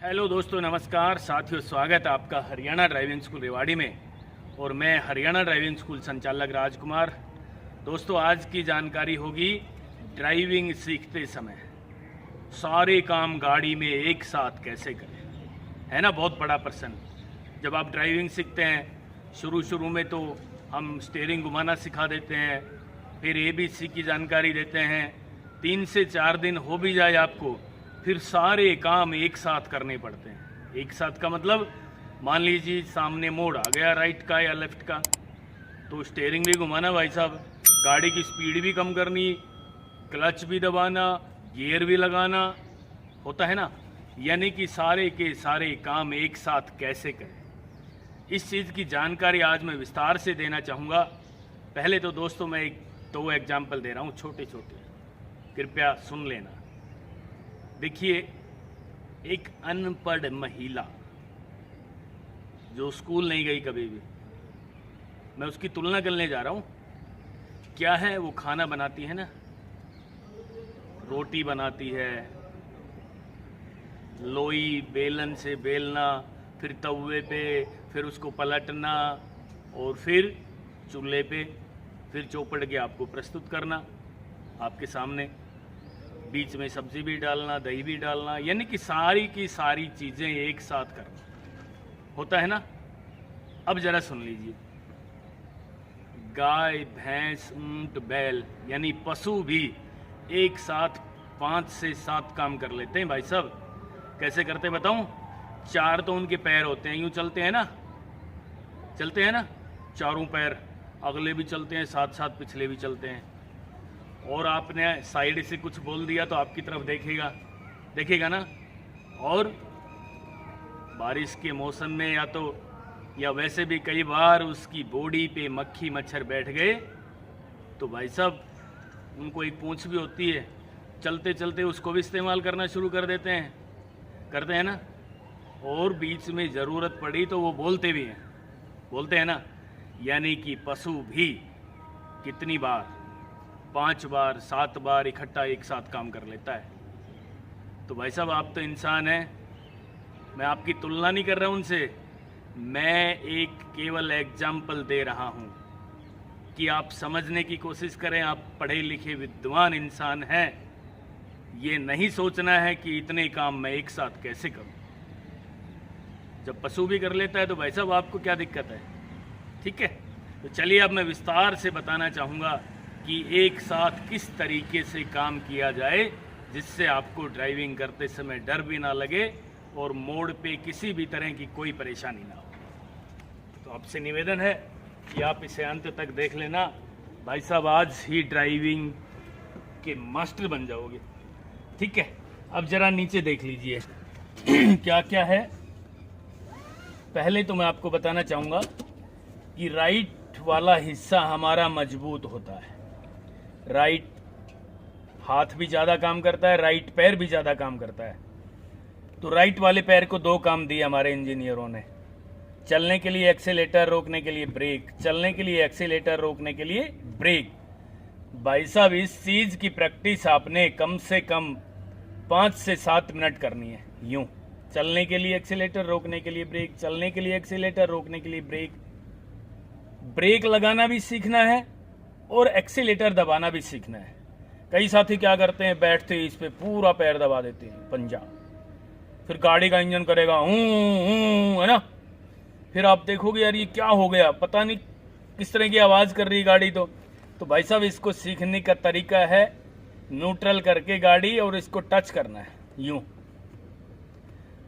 Hello दोस्तों, नमस्कार साथियों, स्वागत है आपका हरियाणा ड्राइविंग स्कूल रेवाड़ी में। और मैं हरियाणा ड्राइविंग स्कूल संचालक राजकुमार। दोस्तों, आज की जानकारी होगी ड्राइविंग सीखते समय सारे काम गाड़ी में एक साथ कैसे करें। है ना, बहुत बड़ा प्रश्न। जब आप ड्राइविंग सीखते हैं शुरू में तो हम स्टीयरिंग घुमाना सिखा देते हैं, फिर ABC की जानकारी देते हैं। 3 से 4 दिन हो भी जाए आपको, फिर सारे काम एक साथ करने पड़ते हैं। एक साथ का मतलब, मान लीजिए सामने मोड़ आ गया राइट का या लेफ्ट का, तो स्टीयरिंग भी घुमाना भाई साहब, गाड़ी की स्पीड भी कम करनी, क्लच भी दबाना, गियर भी लगाना होता है ना। यानी कि सारे के सारे काम एक साथ कैसे करें, इस चीज़ की जानकारी आज मैं विस्तार से देना चाहूँगा। पहले तो दोस्तों मैं 2 एग्जाम्पल दे रहा हूँ, छोटे छोटे, कृपया सुन लेना। देखिए, एक अनपढ़ महिला जो स्कूल नहीं गई कभी भी, मैं उसकी तुलना करने जा रहा हूँ। क्या है, वो खाना बनाती है ना, रोटी बनाती है, लोई बेलन से बेलना, फिर तवे पे, फिर उसको पलटना, और फिर चूल्हे पे, फिर चौपड़ के आपको प्रस्तुत करना आपके सामने, बीच में सब्जी भी डालना, दही भी डालना, यानी कि सारी की सारी चीज़ें एक साथ करना होता है ना। अब जरा सुन लीजिए, गाय, भैंस, ऊंट, बैल यानी पशु भी एक साथ 5 से 7 काम कर लेते हैं भाई साहब। कैसे करते हैं बताऊं? 4 तो उनके पैर होते हैं, यूं चलते हैं ना, चारों पैर, अगले भी चलते हैं, साथ साथ पिछले भी चलते हैं। और आपने साइड से कुछ बोल दिया तो आपकी तरफ देखेगा ना। और बारिश के मौसम में या वैसे भी कई बार उसकी बॉडी पे मक्खी मच्छर बैठ गए तो भाई साहब, उनको एक पूंछ भी होती है, चलते चलते उसको भी इस्तेमाल करना शुरू करते हैं ना। और बीच में ज़रूरत पड़ी तो वो बोलते हैं ना। यानी कि पशु भी कितनी बार, 5 बार 7 बार इकट्ठा एक साथ काम कर लेता है। तो भाई साहब, आप तो इंसान हैं, मैं आपकी तुलना नहीं कर रहा हूं उनसे, मैं एक केवल एग्जाम्पल दे रहा हूं कि आप समझने की कोशिश करें। आप पढ़े लिखे विद्वान इंसान हैं, ये नहीं सोचना है कि इतने काम मैं एक साथ कैसे करूं। जब पशु भी कर लेता है तो भाई साहब आपको क्या दिक्कत है? ठीक है, तो चलिए अब मैं विस्तार से बताना चाहूँगा कि एक साथ किस तरीके से काम किया जाए जिससे आपको ड्राइविंग करते समय डर भी ना लगे और मोड़ पे किसी भी तरह की कोई परेशानी ना हो। तो आपसे निवेदन है कि आप इसे अंत तक देख लेना भाई साहब, आज ही ड्राइविंग के मास्टर बन जाओगे। ठीक है, अब जरा नीचे देख लीजिए क्या क्या है। पहले तो मैं आपको बताना चाहूँगा कि राइट वाला हिस्सा हमारा मजबूत होता है। राइट हाथ भी ज़्यादा काम करता है, राइट पैर भी ज़्यादा काम करता है। तो राइट वाले पैर को 2 काम दिए हमारे इंजीनियरों ने, चलने के लिए एक्सीलेटर, रोकने के लिए ब्रेक, चलने के लिए एक्सीलेटर, रोकने के लिए ब्रेक। भाई साहब, इस चीज़ की प्रैक्टिस आपने कम से कम 5 से 7 मिनट करनी है। यूं चलने के लिए एक्सीलेटर, रोकने के लिए ब्रेक, चलने के लिए एक्सीलेटर, रोकने के लिए ब्रेक। ब्रेक लगाना भी सीखना है और एक्सीलेटर दबाना भी सीखना है। कई साथी क्या करते हैं, बैठते ही इस पे पूरा पैर दबा देते हैं, पंजा, फिर गाड़ी का इंजन करेगा है ना। फिर आप देखोगे यार ये क्या हो गया, पता नहीं किस तरह की आवाज़ कर रही है गाड़ी। तो भाई साहब, इसको सीखने का तरीका है न्यूट्रल करके गाड़ी और इसको टच करना है, यूं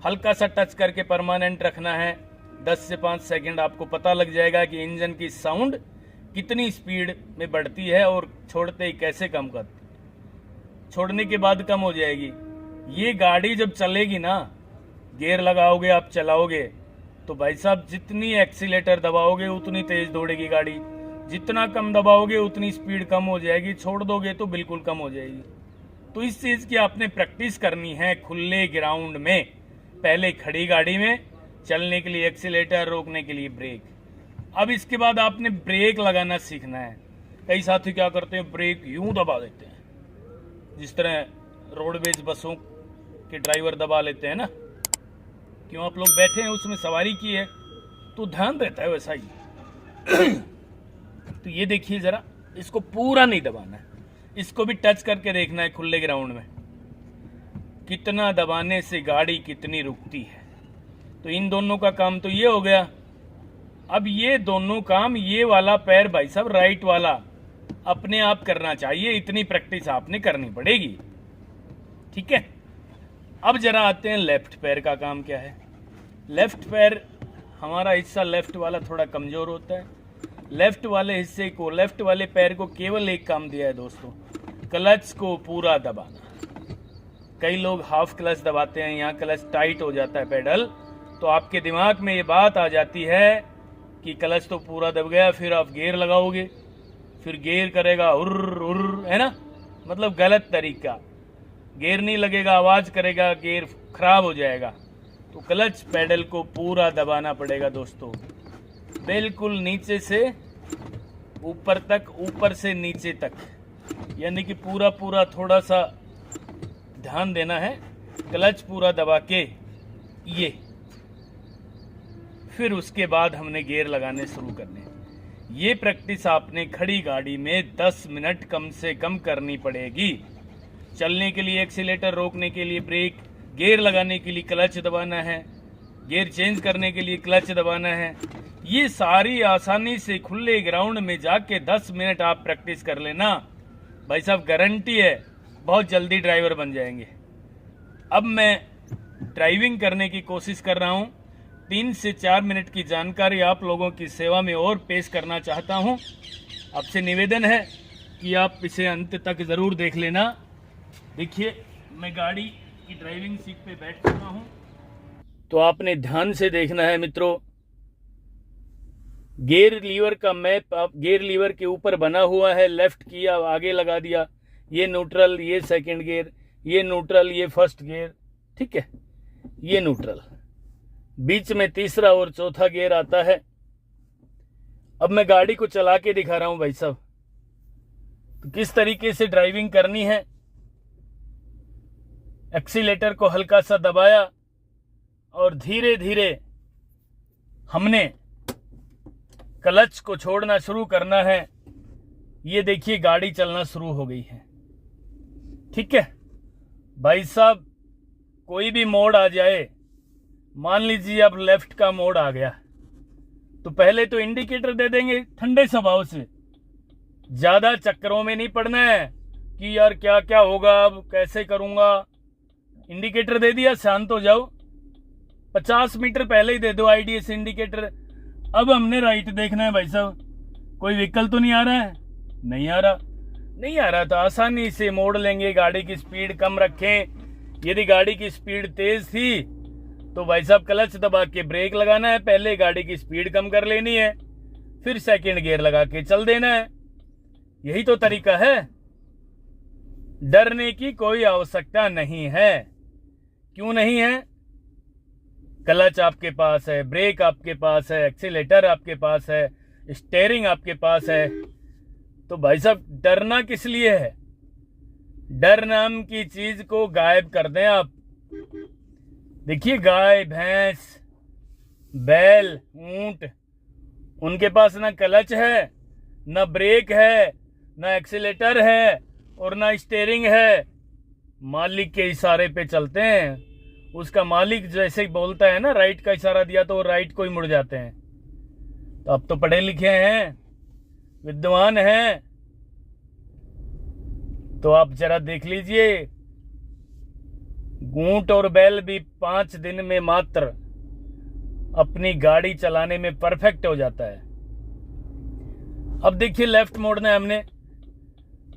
हल्का सा टच करके परमानेंट रखना है। 10 से 5 सेकंड आपको पता लग जाएगा कि इंजन की साउंड कितनी स्पीड में बढ़ती है और छोड़ते ही कैसे कम करती है। छोड़ने के बाद कम हो जाएगी। ये गाड़ी जब चलेगी ना, गियर लगाओगे, आप चलाओगे तो भाई साहब जितनी एक्सीलेटर दबाओगे उतनी तेज दौड़ेगी गाड़ी, जितना कम दबाओगे उतनी स्पीड कम हो जाएगी, छोड़ दोगे तो बिल्कुल कम हो जाएगी। तो इस चीज़ की आपने प्रैक्टिस करनी है खुले ग्राउंड में। पहले खड़ी गाड़ी में चलने के लिए एक्सीलेटर, रोकने के लिए ब्रेक। अब इसके बाद आपने ब्रेक लगाना सीखना है। कई साथी क्या करते हैं, ब्रेक यूं दबा देते हैं, जिस तरह रोडवेज बसों के ड्राइवर दबा लेते हैं ना, क्यों, आप लोग बैठे हैं उसमें, सवारी की है तो ध्यान रहता है वैसा ही। तो ये देखिए जरा, इसको पूरा नहीं दबाना है, इसको भी टच करके देखना है खुले ग्राउंड में कितना दबाने से गाड़ी कितनी रुकती है। तो इन दोनों का काम तो ये हो गया। अब ये दोनों काम, ये वाला पैर भाई साहब राइट वाला अपने आप करना चाहिए, इतनी प्रैक्टिस आपने करनी पड़ेगी, ठीक है। अब जरा आते हैं लेफ्ट पैर का काम क्या है। लेफ्ट पैर, हमारा हिस्सा लेफ्ट वाला थोड़ा कमजोर होता है। लेफ्ट वाले हिस्से को, लेफ्ट वाले पैर को केवल एक काम दिया है दोस्तों, क्लच को पूरा दबाना। कई लोग हाफ क्लच दबाते हैं, यहाँ क्लच टाइट हो जाता है पेडल, तो आपके दिमाग में ये बात आ जाती है कि क्लच तो पूरा दब गया, फिर आप गियर लगाओगे, फिर गियर करेगा उर्र उर्र, है ना, मतलब गलत तरीका, गियर नहीं लगेगा, आवाज करेगा, गियर खराब हो जाएगा। तो क्लच पेडल को पूरा दबाना पड़ेगा दोस्तों, बिल्कुल नीचे से ऊपर तक, ऊपर से नीचे तक, यानी कि पूरा पूरा थोड़ा सा ध्यान देना है। क्लच पूरा दबा के ये, फिर उसके बाद हमने गियर लगाने शुरू करने। ये प्रैक्टिस आपने खड़ी गाड़ी में 10 मिनट कम से कम करनी पड़ेगी। चलने के लिए एक्सीलेटर, रोकने के लिए ब्रेक, गियर लगाने के लिए क्लच दबाना है, गियर चेंज करने के लिए क्लच दबाना है। ये सारी आसानी से खुले ग्राउंड में जाके 10 मिनट आप प्रैक्टिस कर लेना भाई साहब, गारंटी है बहुत जल्दी ड्राइवर बन जाएंगे। अब मैं ड्राइविंग करने की कोशिश कर रहा हूँ, 3 से 4 मिनट की जानकारी आप लोगों की सेवा में और पेश करना चाहता हूँ। आपसे निवेदन है कि आप इसे अंत तक ज़रूर देख लेना। देखिए, मैं गाड़ी की ड्राइविंग सीट पे बैठ चुका हूँ, तो आपने ध्यान से देखना है मित्रों। गियर लीवर का मैप आप गियर लीवर के ऊपर बना हुआ है, लेफ्ट किया, आगे लगा दिया, ये न्यूट्रल, ये सेकंड गियर, ये न्यूट्रल, ये फर्स्ट गियर, ठीक है, ये न्यूट्रल, बीच में तीसरा और चौथा गियर आता है। अब मैं गाड़ी को चला के दिखा रहा हूं भाई साहब, तो किस तरीके से ड्राइविंग करनी है। एक्सीलेटर को हल्का सा दबाया और धीरे धीरे हमने क्लच को छोड़ना शुरू करना है। ये देखिए गाड़ी चलना शुरू हो गई है, ठीक है भाई साहब। कोई भी मोड़ आ जाए, मान लीजिए अब लेफ्ट का मोड़ आ गया, तो पहले तो इंडिकेटर दे देंगे ठंडे स्वभाव से, ज्यादा चक्करों में नहीं पड़ना है कि यार क्या क्या होगा, अब कैसे करूंगा। इंडिकेटर दे दिया, शांत हो जाओ, 50 मीटर पहले ही दे दो आईडीएस इंडिकेटर। अब हमने राइट देखना है भाई साहब, कोई व्हीकल तो नहीं आ रहा है, नहीं आ रहा तो आसानी से मोड़ लेंगे। गाड़ी की स्पीड कम रखें, यदि गाड़ी की स्पीड तेज थी तो भाई साहब क्लच दबा के ब्रेक लगाना है, पहले गाड़ी की स्पीड कम कर लेनी है, फिर सेकंड गियर लगा के चल देना है। यही तो तरीका है, डरने की कोई आवश्यकता नहीं है। क्यों नहीं है? क्लच आपके पास है, ब्रेक आपके पास है, एक्सीलेटर आपके पास है, स्टीयरिंग आपके पास है, तो भाई साहब डरना किस लिए है? डर नाम की चीज को गायब कर दें आप। देखिए गाय, भैंस, बैल, ऊंट, उनके पास ना क्लच है, ना ब्रेक है, ना एक्सीलेटर है और ना स्टीयरिंग है। मालिक के इशारे पे चलते हैं। उसका मालिक जैसे ही बोलता है ना, राइट का इशारा दिया तो वो राइट को ही मुड़ जाते हैं। तो अब तो पढ़े लिखे हैं, विद्वान हैं, तो आप जरा देख लीजिए, ऊंट और बैल भी 5 दिन में मात्र अपनी गाड़ी चलाने में परफेक्ट हो जाता है। अब देखिए लेफ्ट मोड़ना है हमने,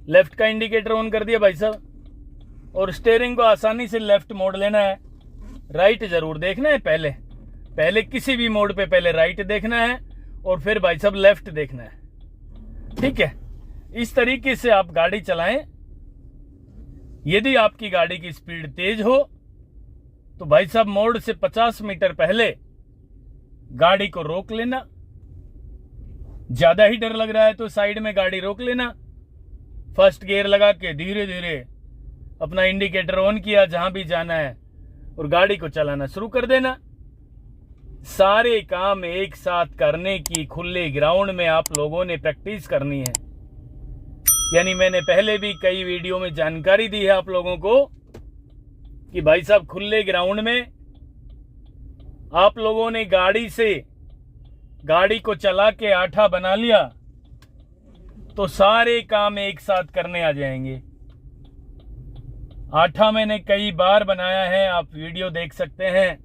लेफ्ट का इंडिकेटर ऑन कर दिया भाई साहब, और स्टीयरिंग को आसानी से लेफ्ट मोड़ लेना है। राइट जरूर देखना है, पहले किसी भी मोड़ पे पहले राइट देखना है और फिर भाई साहब लेफ्ट देखना है, ठीक है। इस तरीके से आप गाड़ी चलाएं। यदि आपकी गाड़ी की स्पीड तेज हो तो भाई साहब मोड़ से 50 मीटर पहले गाड़ी को रोक लेना। ज्यादा ही डर लग रहा है तो साइड में गाड़ी रोक लेना, फर्स्ट गियर लगा के धीरे धीरे अपना इंडिकेटर ऑन किया जहां भी जाना है और गाड़ी को चलाना शुरू कर देना। सारे काम एक साथ करने की खुले ग्राउंड में आप लोगों ने प्रैक्टिस करनी है। यानी मैंने पहले भी कई वीडियो में जानकारी दी है आप लोगों को कि भाई साहब खुले ग्राउंड में आप लोगों ने गाड़ी को चला के आठा बना लिया तो सारे काम एक साथ करने आ जाएंगे। आठा मैंने कई बार बनाया है, आप वीडियो देख सकते हैं।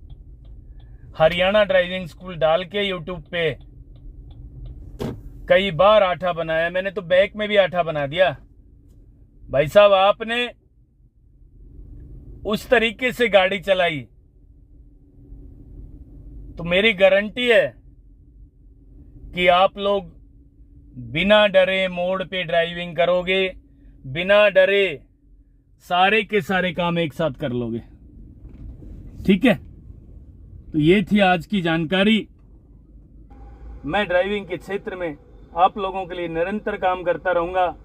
हरियाणा ड्राइविंग स्कूल डाल के यूट्यूब पे कई बार आठा बनाया मैंने, तो बैक में भी आठा बना दिया। भाई साहब आपने उस तरीके से गाड़ी चलाई तो मेरी गारंटी है कि आप लोग बिना डरे मोड़ पे ड्राइविंग करोगे, बिना डरे सारे के सारे काम एक साथ कर लोगे। ठीक है, तो ये थी आज की जानकारी। मैं ड्राइविंग के क्षेत्र में आप लोगों के लिए निरंतर काम करता रहूंगा।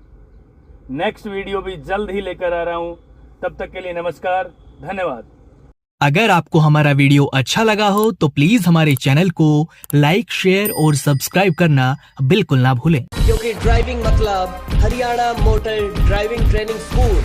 नेक्स्ट वीडियो भी जल्द ही लेकर आ रहा हूं। तब तक के लिए नमस्कार, धन्यवाद। अगर आपको हमारा वीडियो अच्छा लगा हो तो प्लीज हमारे चैनल को लाइक, शेयर और सब्सक्राइब करना बिल्कुल ना भूलें। क्योंकि ड्राइविंग मतलब Haryana motor driving training school.